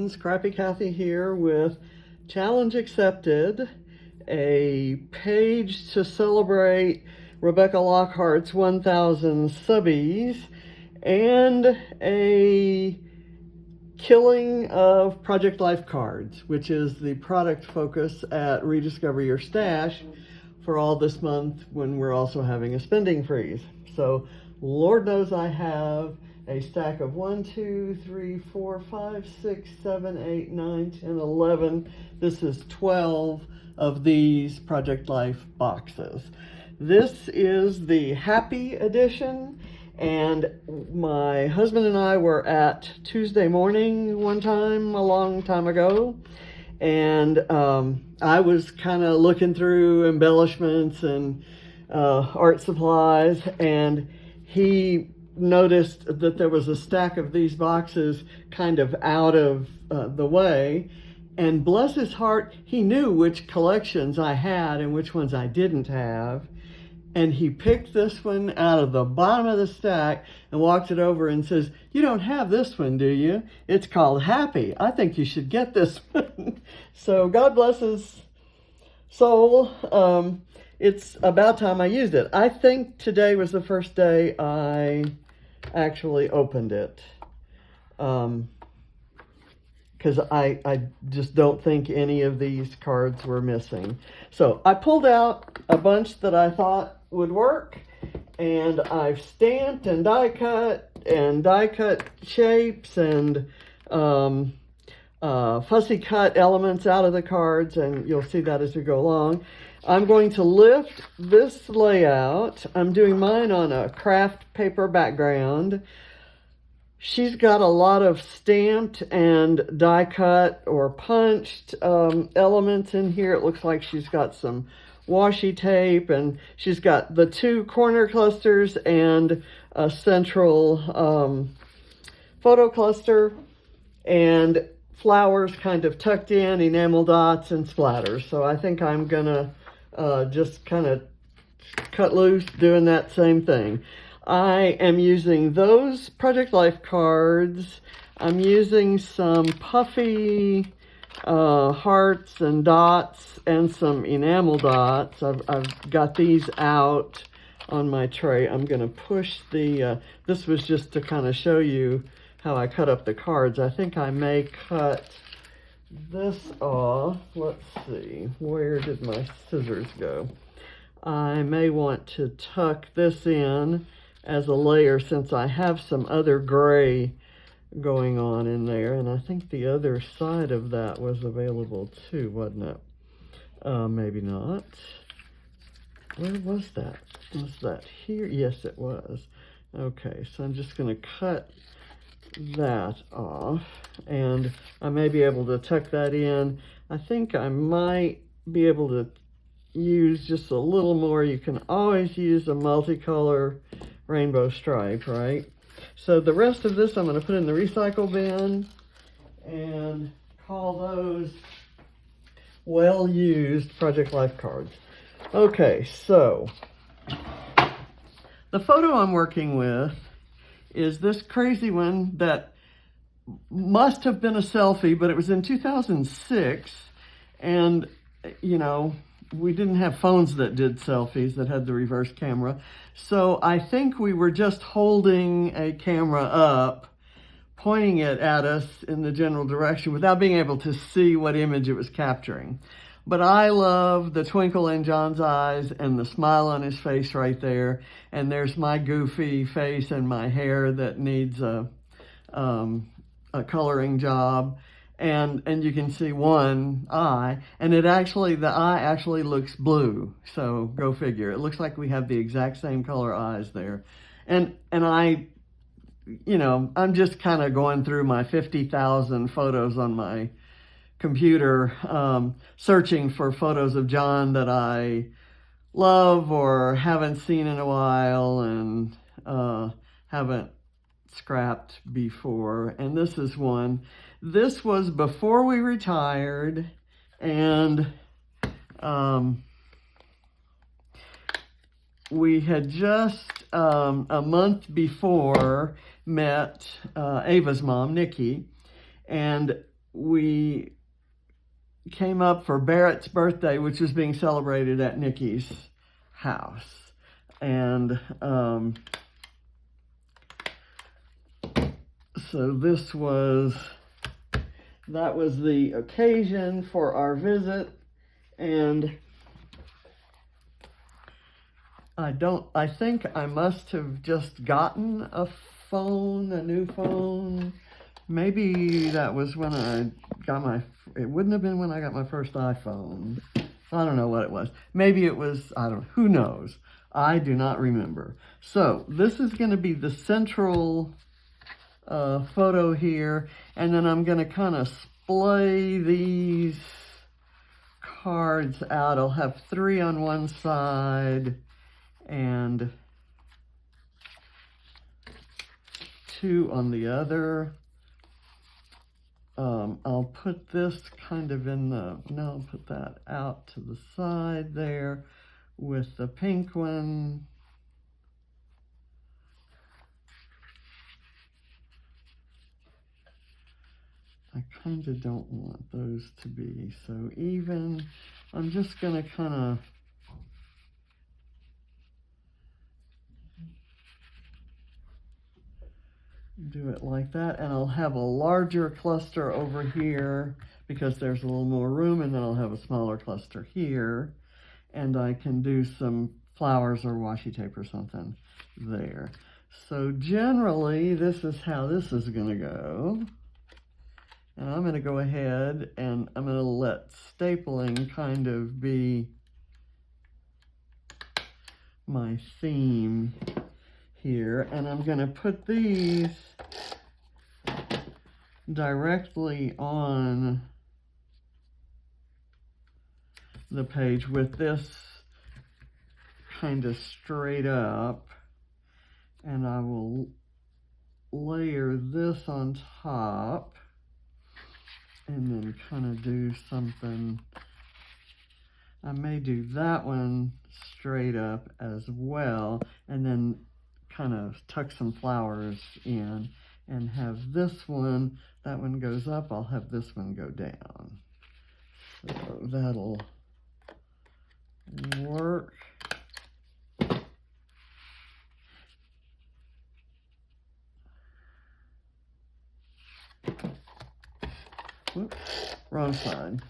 friends, Crappy Kathy here with Challenge Accepted, a page to celebrate Rebecca Lockhart's 1,000 subbies, and a killing of Project Life cards, which is the product focus at Rediscover Your Stash for all this month when we're also having a spending freeze. So Lord knows I have a stack of 1, 2, 3, 4, 5, 6, 7, 8, 9, 10, 11. This is 12 of these Project Life boxes. This is the Happy Edition, and my husband and I were at Tuesday Morning one time, a long time ago, and I was kind of looking through embellishments and art supplies, and he noticed that there was a stack of these boxes kind of out of the way, and bless his heart, he knew which collections I had and which ones I didn't have, and he picked this one out of the bottom of the stack and walked it over and says, "You don't have this one, do you? It's called Happy. I think you should get this one." So God bless his soul. It's about time I used it. I think today was the first day I actually opened it, because I just don't think any of these cards were missing. So I pulled out a bunch that I thought would work, and I've stamped and die cut shapes and fussy cut elements out of the cards, and you'll see that as we go along. I'm going to lift this layout. I'm doing mine on a craft paper background. She's got a lot of stamped and die cut or punched elements in here. It looks like she's got some washi tape, and she's got the 2 corner clusters and a central photo cluster, and flowers kind of tucked in, enamel dots and splatters. So I think I'm gonna just kind of cut loose doing that same thing. I am using those Project Life cards. I'm using some puffy hearts and dots and some enamel dots. I've got these out on my tray. I'm going to push the, this was just to kind of show you how I cut up the cards. I think I may cut this off. Let's see, where did my scissors go? I may want to tuck this in as a layer since I have some other gray going on in there, and I think the other side of that was available too, wasn't it? Maybe not. Where was that? Was that here? Yes, it was. Okay, so I'm just going to cut that off, and I may be able to tuck that in. I think I might be able to use just a little more. You can always use a multicolor rainbow stripe, right? So the rest of this I'm going to put in the recycle bin and call those well-used Project Life cards. Okay, so the photo I'm working with is this crazy one that must have been a selfie, but it was in 2006, and you know, we didn't have phones that did selfies that had the reverse camera. So I think we were just holding a camera up, pointing it at us in the general direction without being able to see what image it was capturing. But I love the twinkle in John's eyes and the smile on his face right there. And there's my goofy face and my hair that needs a coloring job. And you can see one eye, and the eye actually looks blue. So go figure. It looks like we have the exact same color eyes there. And I, you know, I'm just kind of going through my 50,000 photos on my computer, searching for photos of John that I love or haven't seen in a while and haven't scrapped before. And this is one. This was before we retired, and we had just a month before met Ava's mom, Nikki, and we came up for Barrett's birthday, which was being celebrated at Nikki's house. And so that was the occasion for our visit. And I think I must have just gotten a new phone. Maybe that was when I got it wouldn't have been when I got my first iPhone. I don't know what it was. Maybe it was, who knows? I do not remember. So this is going to be the central photo here, and then I'm going to kind of splay these cards out. I'll have 3 on one side and 2 on the other. I'll put this kind of I'll put that out to the side there with the pink one. I kind of don't want those to be so even. I'm just going to kind of do it like that, and I'll have a larger cluster over here because there's a little more room, and then I'll have a smaller cluster here, and I can do some flowers or washi tape or something there. So generally this is how this is going to go, and I'm going to go ahead and I'm going to let stapling kind of be my theme here, and I'm going to put these directly on the page with this kind of straight up, and I will layer this on top and then kind of do something. I may do that one straight up as well, and then kind of tuck some flowers in and have this one, that one goes up, I'll have this one go down. So that'll work. Whoops, wrong side.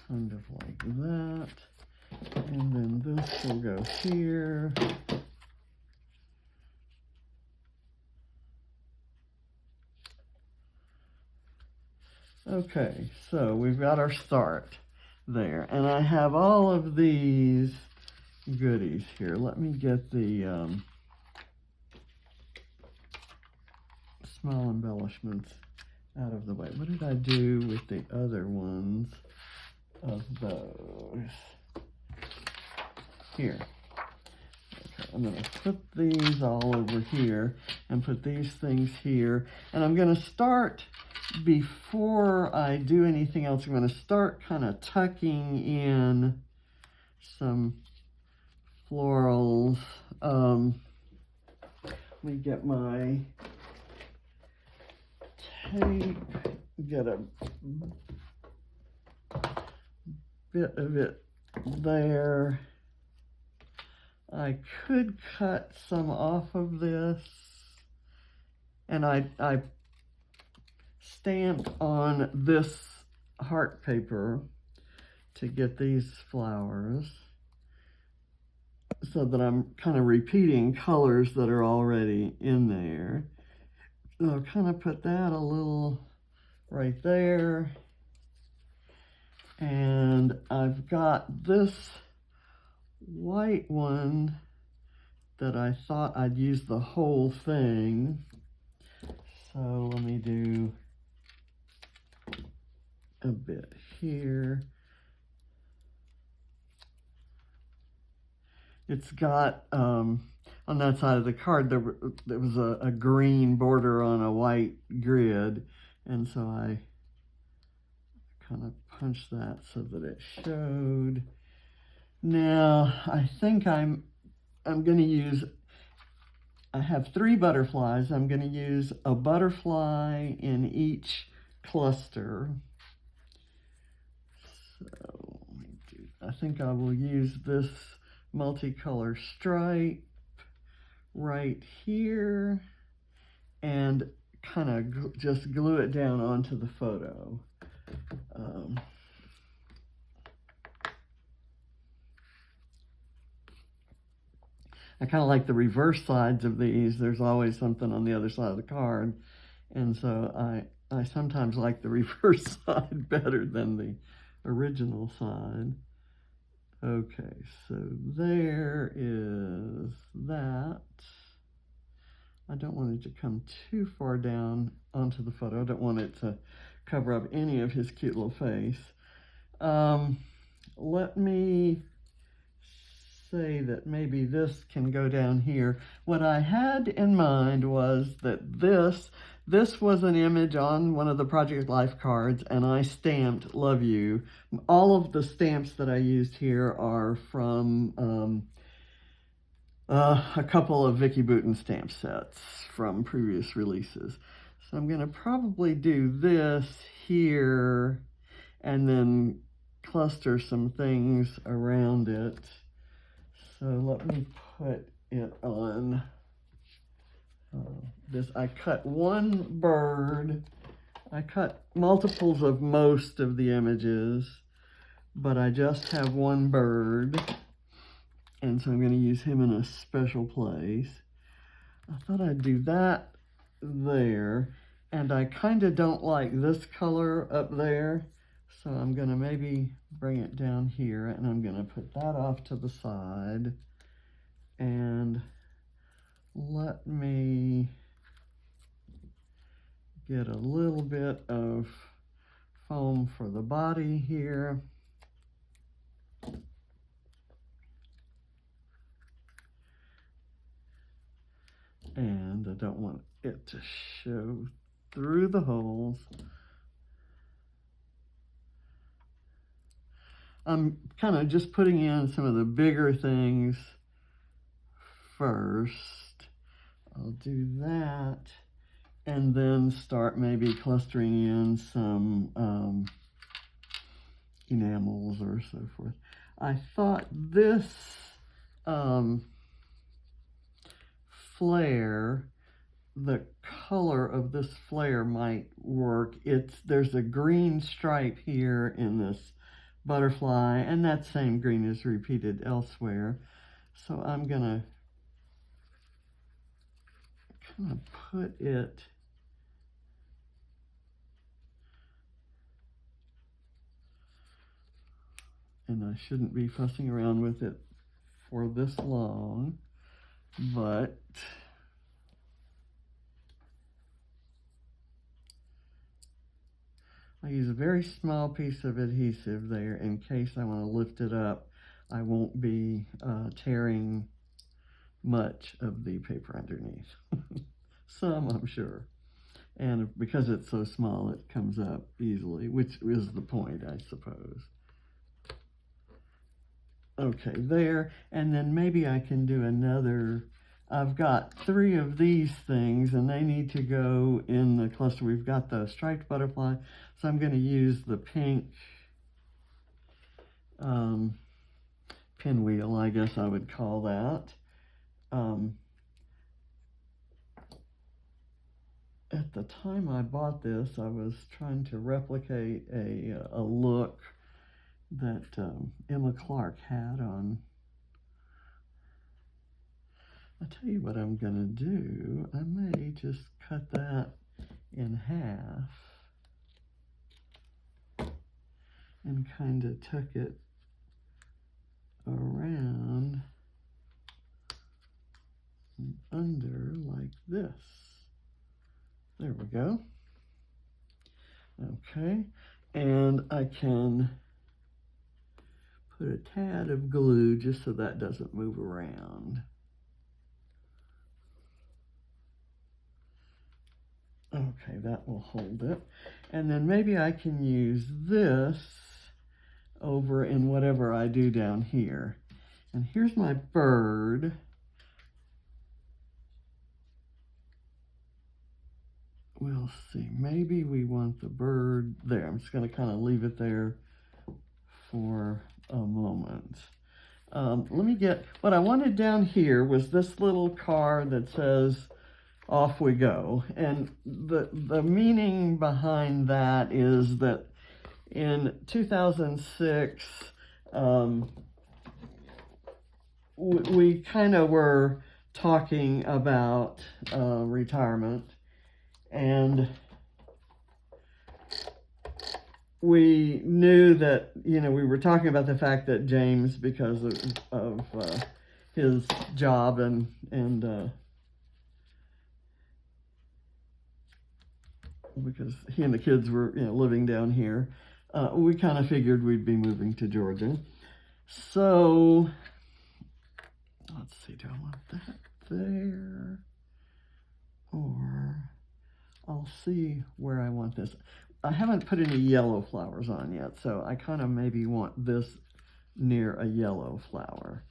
Kind of like that. And then this will go here. Okay, so we've got our start there. And I have all of these goodies here. Let me get the small embellishments out of the way. What did I do with the other ones of those? Here. Okay, I'm going to put these all over here and put these things here. And I'm going to start, before I do anything else, I'm going to start kind of tucking in some florals. Let me get my tape, get a bit of it there. I could cut some off of this, and I stamped on this heart paper to get these flowers, so that I'm kind of repeating colors that are already in there. So I'll kind of put that a little right there. And I've got this white one that I thought I'd use the whole thing. So let me do a bit here. It's got, on that side of the card, there was a green border on a white grid, and so I kind of punched that so that it showed. Now, I think I'm going to use I have 3 butterflies. I'm going to use a butterfly in each cluster. So I think I will use this multicolor stripe right here and kind of just glue it down onto the photo. I kind of like the reverse sides of these. There's always something on the other side of the card. And so I sometimes like the reverse side better than the original side. Okay, so there is that. I don't want it to come too far down onto the photo. I don't want it to cover up any of his cute little face. Let me say that maybe this can go down here. What I had in mind was that this was an image on one of the Project Life cards, and I stamped "Love You." All of the stamps that I used here are from a couple of Vicki Boutin stamp sets from previous releases. So I'm going to probably do this here and then cluster some things around it. So let me put it on this. I cut one bird. I cut multiples of most of the images, but I just have one bird. And so I'm going to use him in a special place. I thought I'd do that there. And I kind of don't like this color up there. So I'm going to maybe bring it down here, and I'm going to put that off to the side. And let me get a little bit of foam for the body here. And I don't want it to show through the holes. I'm kind of just putting in some of the bigger things first. I'll do that and then start maybe clustering in some enamels or so forth. I thought this flare, the color of this flare might work. There's a green stripe here in this butterfly, and that same green is repeated elsewhere. So I'm gonna kind of put it and I shouldn't be fussing around with it for this long, but I use a very small piece of adhesive there in case I want to lift it up. I won't be tearing much of the paper underneath. Some, I'm sure. And because it's so small, it comes up easily, which is the point, I suppose. Okay, there. And then maybe I can do another. I've got 3 of these things, and they need to go in the cluster. We've got the striped butterfly, so I'm going to use the pink pinwheel, I guess I would call that. At the time I bought this, I was trying to replicate a look that Emma Clark had on. I'll tell you what I'm going to do. I may just cut that in half and kind of tuck it around and under like this. There we go. Okay, and I can put a tad of glue just so that doesn't move around. Okay, that will hold it. And then maybe I can use this over in whatever I do down here. And here's my bird. we'll see. Maybe we want the bird there. I'm just going to kind of leave it there for a moment. Let me get, what I wanted down here was this little card that says, off we go. And the meaning behind that is that in 2006, we kind of were talking about retirement, and we knew that, you know, we were talking about the fact that James, because of his job and because he and the kids were, you know, living down here, we kind of figured we'd be moving to Georgia. So let's see, do I want that there? Or I'll see where I want this. I haven't put any yellow flowers on yet, so I kind of maybe want this near a yellow flower.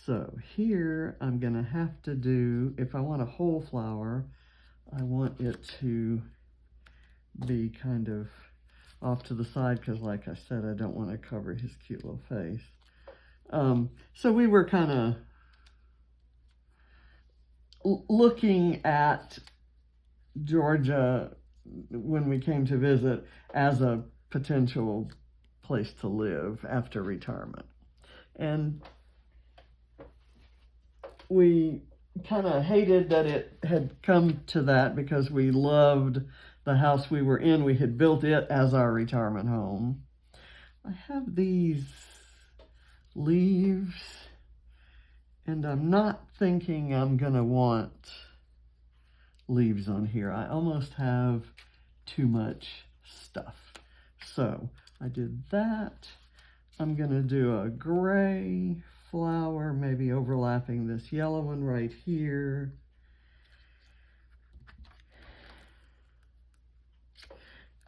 So here I'm going to have to do, if I want a whole flower, I want it to be kind of off to the side because, like I said, I don't want to cover his cute little face. So we were kind of looking at Georgia when we came to visit as a potential place to live after retirement. And we kind of hated that it had come to that because we loved the house we were in. We had built it as our retirement home. I have these leaves, and I'm not thinking I'm gonna want leaves on here. I almost have too much stuff. So I did that. I'm gonna do a gray flower, maybe overlapping this yellow one right here.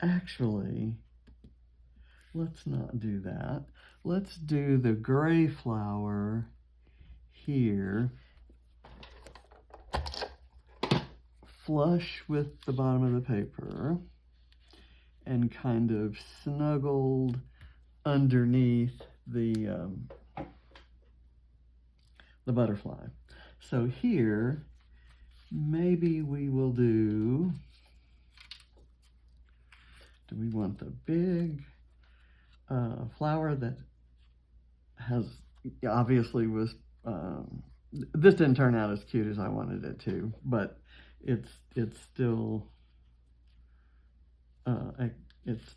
Actually, let's not do that. Let's do the gray flower here, flush with the bottom of the paper, and kind of snuggled underneath the butterfly. So here, maybe we will do we want the big flower that has, obviously was, this didn't turn out as cute as I wanted it to, but it's still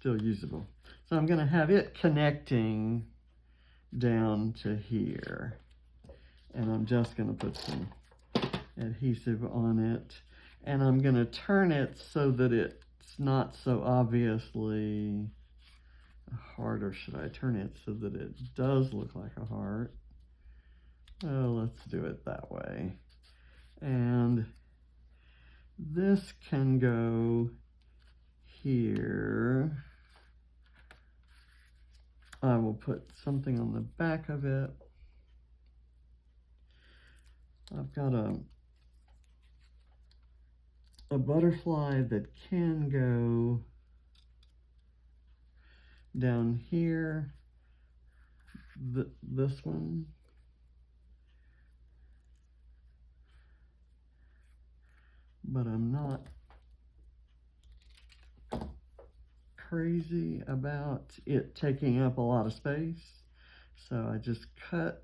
usable. So I'm going to have it connecting down to here, and I'm just going to put some adhesive on it, and I'm going to turn it so that it's not so obviously a heart, or should I turn it so that it does look like a heart? Oh, let's do it that way. And this can go here. I will put something on the back of it. I've got a butterfly that can go down here, this one. But I'm not crazy about it taking up a lot of space. So I just cut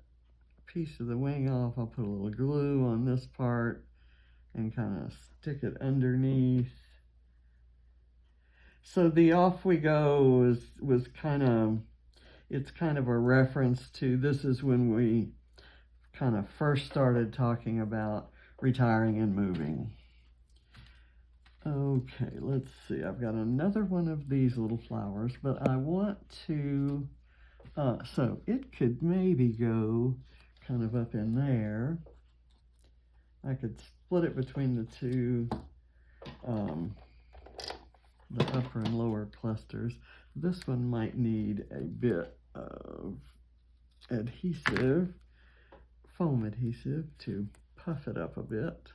a piece of the wing off. I'll put a little glue on this part and kind of stick it underneath. So the off we go was kind of, it's kind of a reference to, this is when we kind of first started talking about retiring and moving. Okay, let's see. I've got another one of these little flowers, but I want to, so it could maybe go kind of up in there. I could split it between the two, the upper and lower clusters. This one might need a bit of adhesive, foam adhesive, to puff it up a bit,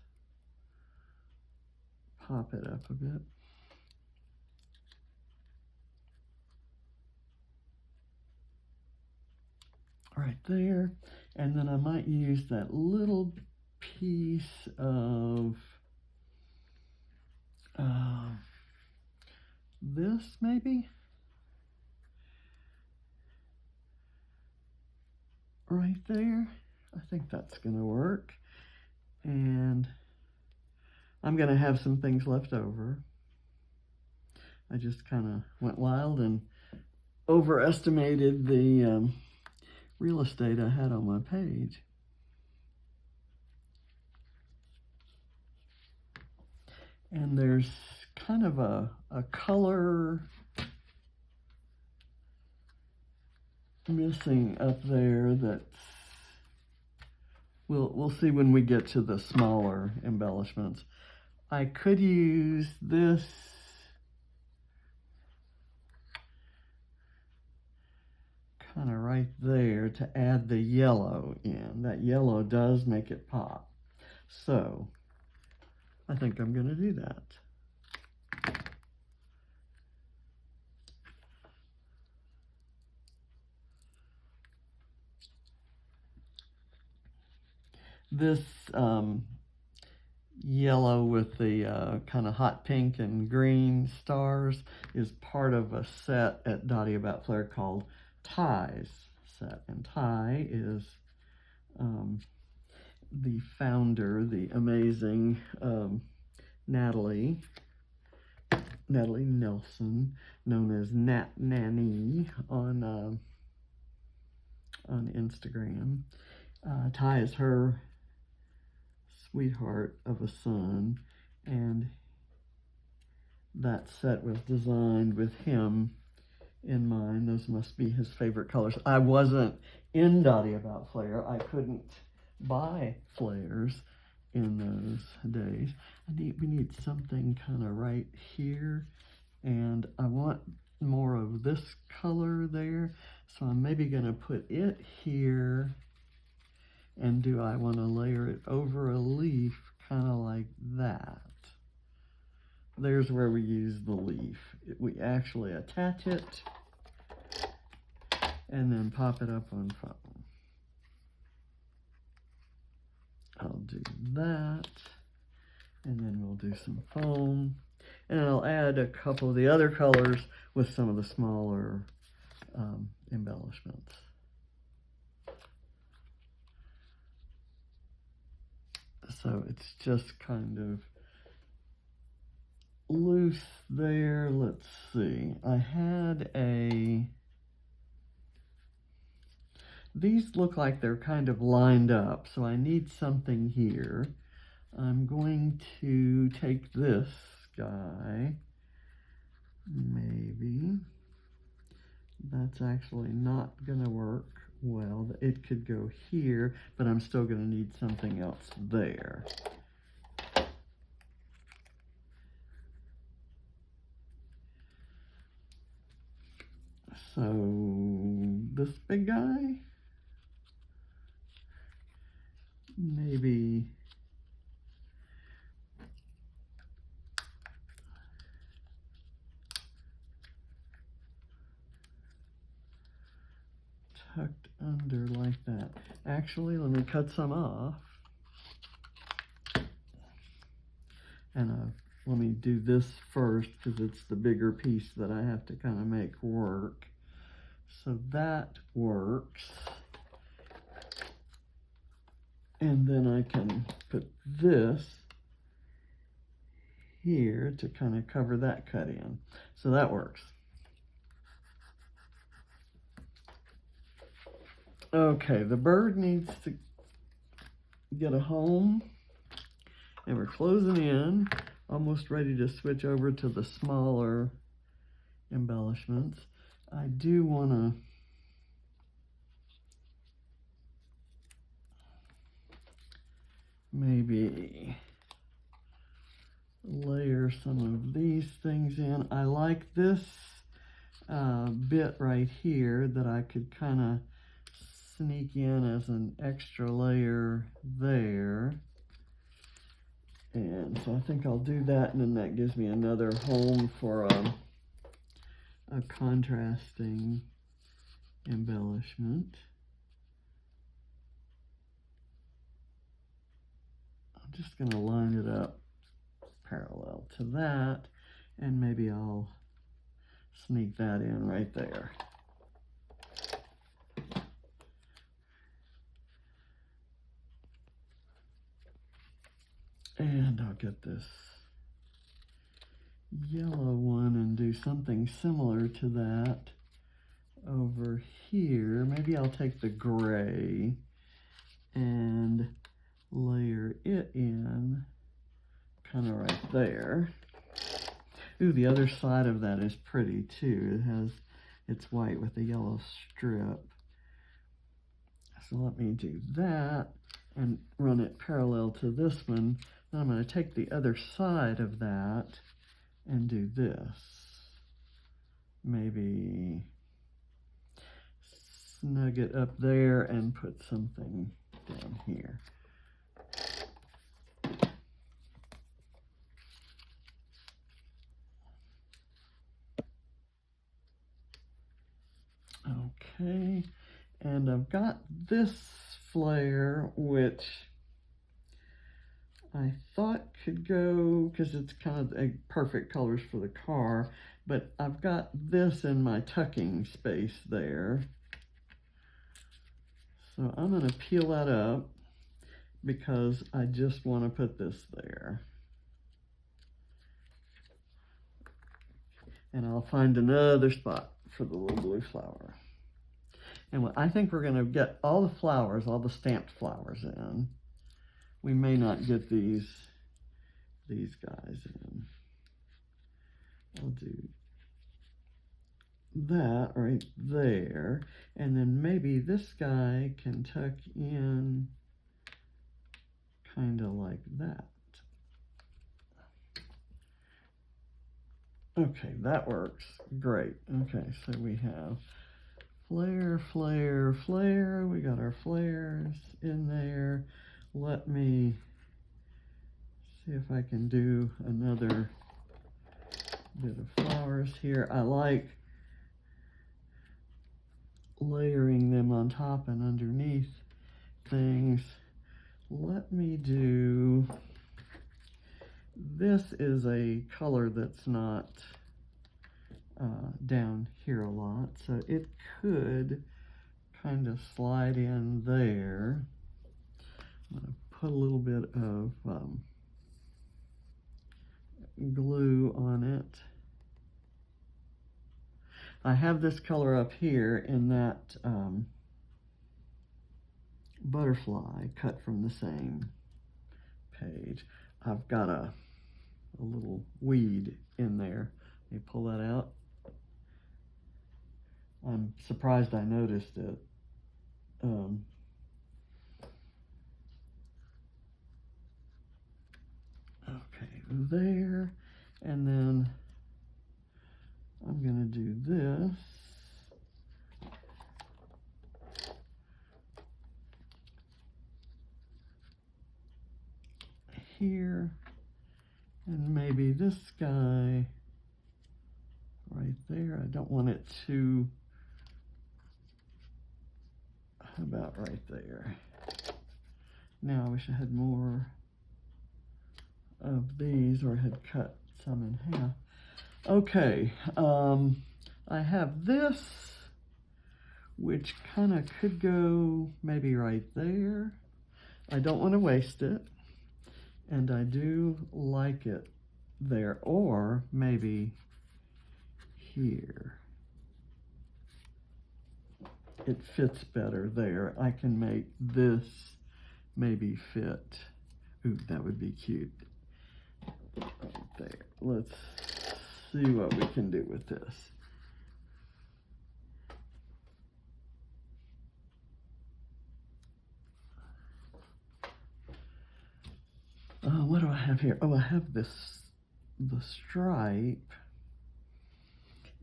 pop it up a bit. right there. And then I might use that little piece of this maybe right there. I think that's gonna work. And I'm gonna have some things left over. I just kind of went wild and overestimated the real estate I had on my page. And there's kind of a color missing up there that we'll see when we get to the smaller embellishments. I could use this kind of right there to add the yellow in. That yellow does make it pop. So I think I'm going to do that. This yellow with the kind of hot pink and green stars is part of a set at Dotty About Flair called Ties set. And Ty is the founder, the amazing Natalie Nelson, known as Nat Nanny on Instagram. Ty is her sweetheart of a son, and that set was designed with him in mind. Those must be his favorite colors. I wasn't in Dotty About Flair. I couldn't buy flares in those days. We need something kind of right here, and I want more of this color there, so I'm maybe going to put it here. And do I want to layer it over a leaf, kind of like that? There's where we use the leaf. We actually attach it and then pop it up on foam. I'll do that, and then we'll do some foam. And I'll add a couple of the other colors with some of the smaller embellishments. So it's just kind of loose there. Let's see. I had these look like they're kind of lined up, so I need something here. I'm going to take this guy, maybe. That's actually not gonna work well. It could go here, but I'm still gonna need something else there. So this big guy, maybe tucked under like that. Actually, let me cut some off. And let me do this first because it's the bigger piece that I have to kind of make work. So that works. And then I can put this here to kind of cover that cut in. So that works. Okay, the bird needs to get a home, and we're closing in, almost ready to switch over to the smaller embellishments. I do want to maybe layer some of these things in. I like this bit right here that I could kind of sneak in as an extra layer there. And so I think I'll do that, and then that gives me another home for a contrasting embellishment. just going to line it up parallel to that, and maybe I'll sneak that in right there. And I'll get this yellow one and do something similar to that over here. Maybe I'll take the gray and layer it in kind of right there. Ooh, the other side of that is pretty too. It's white with a yellow strip. So let me do that and run it parallel to this one. Then I'm going to take the other side of that and do this. Maybe snug it up there and put something down here. Okay, and I've got this flare, which I thought could go, because it's kind of a perfect colors for the car, but I've got this in my tucking space there. So I'm going to peel that up because I just want to put this there. And I'll find another spot for the little blue flower. And I think we're going to get all the flowers, all the stamped flowers in. We may not get these guys in. I'll do that right there. And then maybe this guy can tuck in kind of like that. Okay, that works. Great. Okay, so we have flare, flare, flare. We got our flares in there. Let me see if I can do another bit of flowers here. I like layering them on top and underneath things. Let me do, this is a color that's not down here a lot, so it could kind of slide in there. I'm going to put a little bit of glue on it. I have this color up here in that butterfly cut from the same page. I've got a little weed in there. Let me pull that out. I'm surprised I noticed it. Okay, there, and then I'm going to do this. Here, and maybe this guy right there. I don't want it too, how about right there? Now I wish I had more of these, or had cut some in half. Okay, I have this, which kind of could go maybe right there. I don't want to waste it, and I do like it there, or maybe here. It fits better there. I can make this maybe fit. Ooh, that would be cute. Right there. Let's see what we can do with this. What do I have here? Oh, I have the stripe,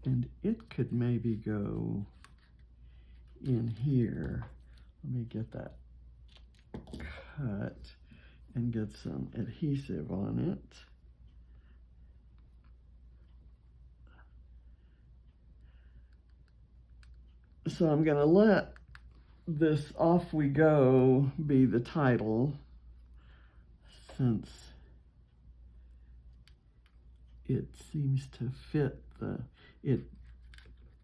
and it could maybe go in here. Let me get that cut and get some adhesive on it. So I'm going to let this "Off We Go" be the title. since it seems to fit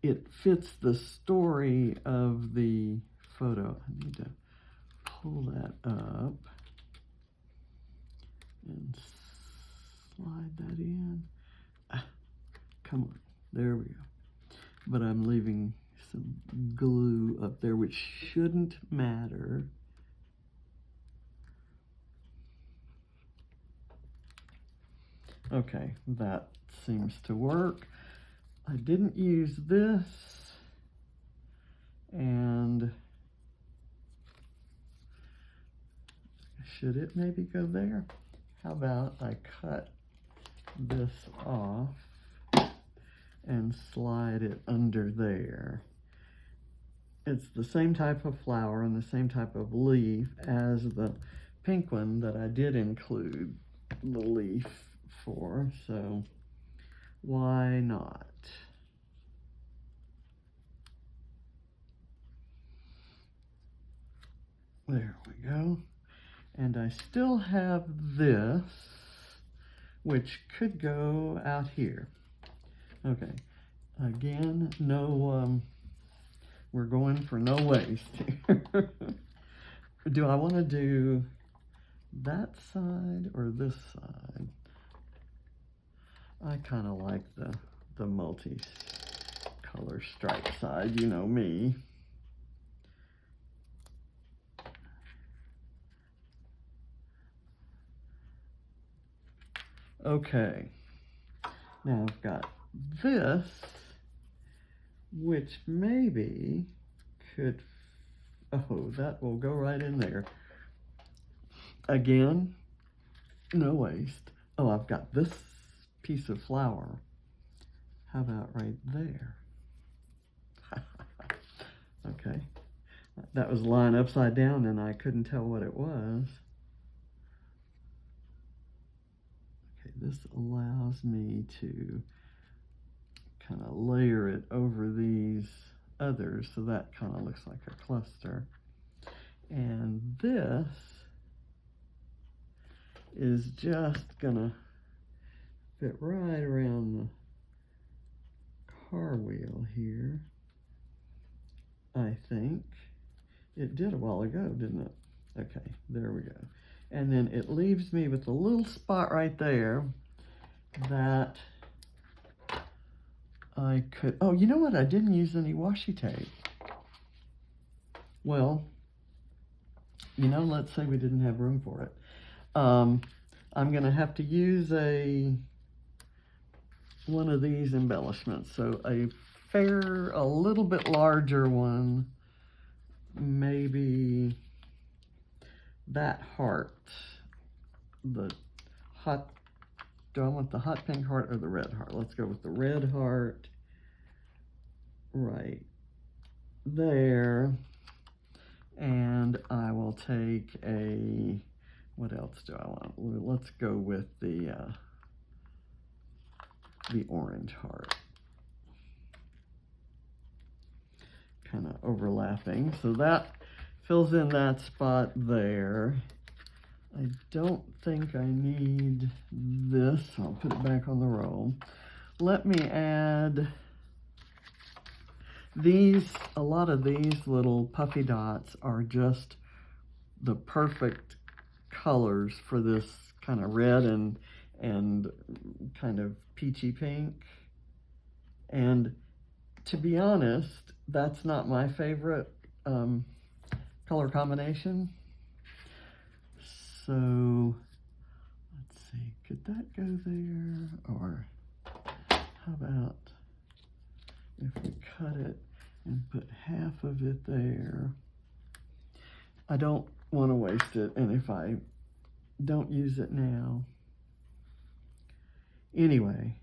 it fits the story of the photo. I need to pull that up and slide that in. Come on, there we go. But I'm leaving some glue up there, which shouldn't matter. Okay, that seems to work. I didn't use this, and should it maybe go there? How about I cut this off and slide it under there? It's the same type of flower and the same type of leaf as the pink one that I did include the leaf for, so why not? There we go. And I still have this, which could go out here. Okay, again, no, we're going for no waste here. Do I want to do that side or this side? I kind of like the multi-color stripe side, you know me. Okay, now I've got this, which maybe could, oh, that will go right in there. Again, no waste. Oh, I've got this piece of flower. How about right there? Okay, that was lying upside down and I couldn't tell what it was. This allows me to kind of layer it over these others, so that kind of looks like a cluster. And this is just gonna fit right around the car wheel here, I think. It did a while ago, didn't it? Okay, there we go. And then it leaves me with a little spot right there that I could, oh, you know what? I didn't use any washi tape. Well, you know, let's say we didn't have room for it. I'm gonna have to use one of these embellishments. So a little bit larger one, maybe that heart, the hot, do I want the hot pink heart or the red heart? Let's go with the red heart right there. And I will take what else do I want? Let's go with the orange heart. Kind of overlapping. So that fills in that spot there. I don't think I need this. I'll put it back on the roll. Let me add these. A lot of these little puffy dots are just the perfect colors for this kind of red and kind of peachy pink. And to be honest, that's not my favorite color combination. So let's see, could that go there? Or how about if we cut it and put half of it there? I don't want to waste it, and if I don't use it now, anyway,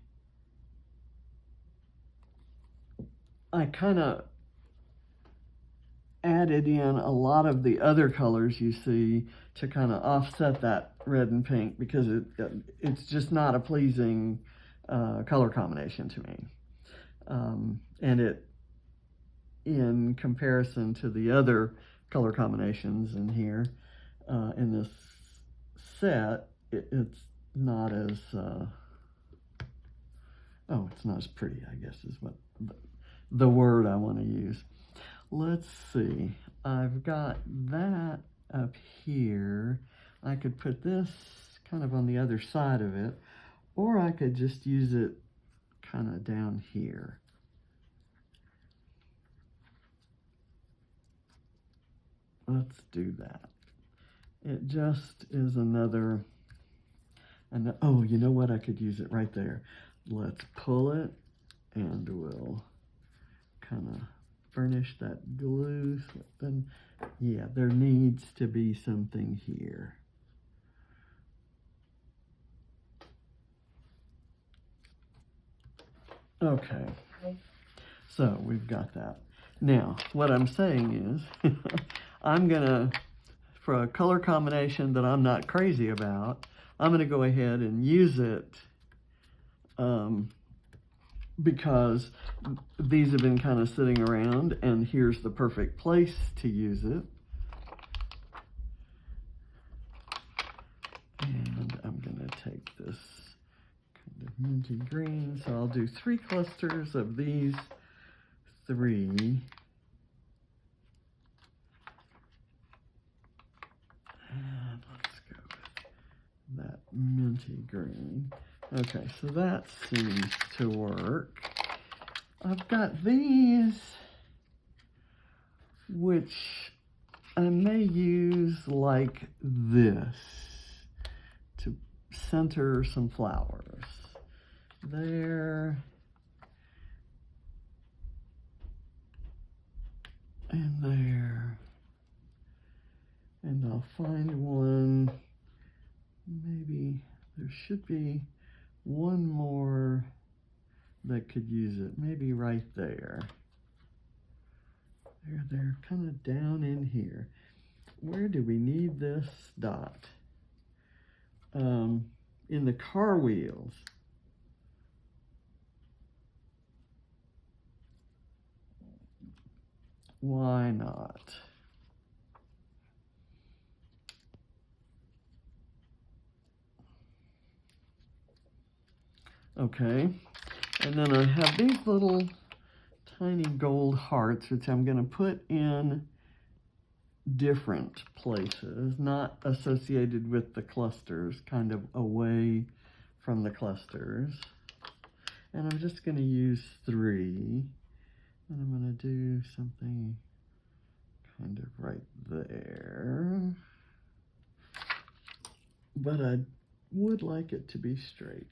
I kind of added in a lot of the other colors you see to kind of offset that red and pink, because it's just not a pleasing color combination to me. And it, in comparison to the other color combinations in here, in this set, it's not as, it's not as pretty, I guess is what the word I want to use. Let's see, I've got that up here. I could put this kind of on the other side of it, or I could just use it kind of down here. Let's do that. It just is another, and oh, you know what? I could use it right there. Let's pull it, and we'll kind of burnish that glue. Then, yeah, there needs to be something here. Okay, so we've got that. Now, what I'm saying is, I'm gonna, for a color combination that I'm not crazy about, I'm gonna go ahead and use it because these have been kind of sitting around, and here's the perfect place to use it. And I'm gonna take this kind of minty green, so I'll do 3 clusters of these 3. And let's go with that minty green. Okay, so that seems to work. I've got these, which I may use like this to center some flowers. There. And there. And I'll find one, maybe there should be one more that could use it, maybe right there. They're kind of down in here. Where do we need this dot? In the car wheels. Why not? Okay, and then I have these little tiny gold hearts, which I'm going to put in different places, not associated with the clusters, kind of away from the clusters. And I'm just going to use 3, and I'm going to do something kind of right there. But I would like it to be straight.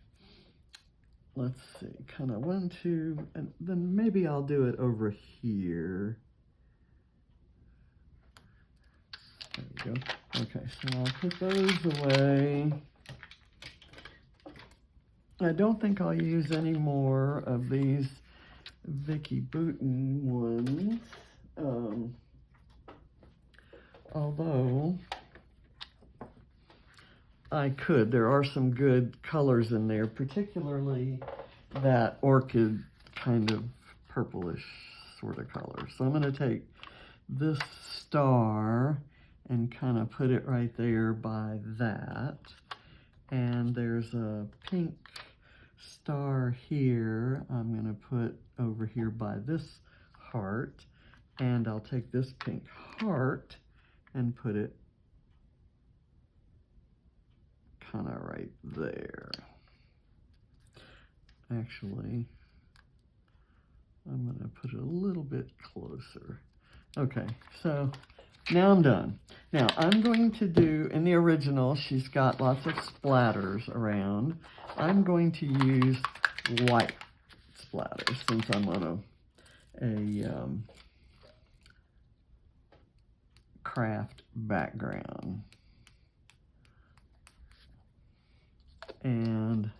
Let's see, kind of 1, 2, and then maybe I'll do it over here. There we go. Okay, so I'll put those away. I don't think I'll use any more of these Vicki Boutin ones, although I could. There are some good colors in there, particularly that orchid kind of purplish sort of color. So I'm going to take this star and kind of put it right there by that. And there's a pink star here I'm going to put over here by this heart. And I'll take this pink heart and put it kind of right there. Actually, I'm going to put it a little bit closer. Okay, so now I'm done. Now I'm going to do, in the original, she's got lots of splatters around. I'm going to use white splatters since I'm on a craft background. And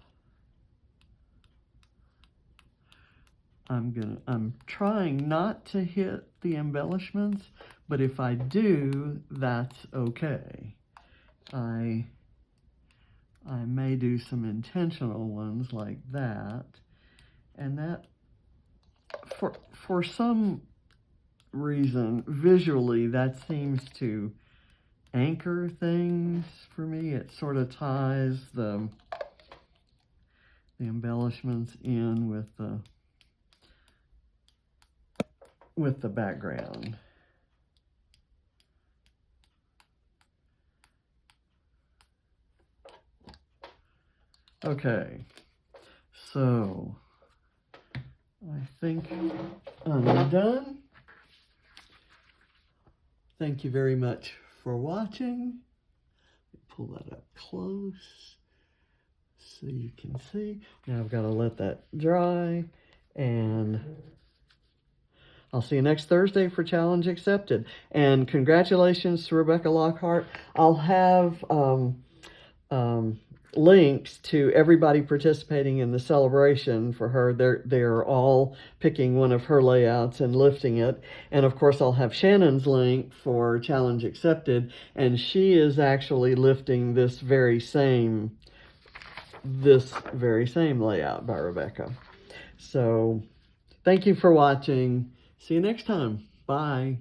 I'm trying not to hit the embellishments, but if I do, that's okay. I may do some intentional ones like that, and that for some reason visually that seems to anchor things for me. It sort of ties the embellishments in with the background. Okay, so I think I'm done. Thank you very much for watching. Pull that up close so you can see. Now I've got to let that dry, and I'll see you next Thursday for Challenge Accepted. And congratulations to Rebecca Lockhart. I'll have links to everybody participating in the celebration for her. They're all picking one of her layouts and lifting it. And of course, I'll have Shannon's link for Challenge Accepted, and she is actually lifting this very same layout by Rebecca. So thank you for watching. See you next time. Bye.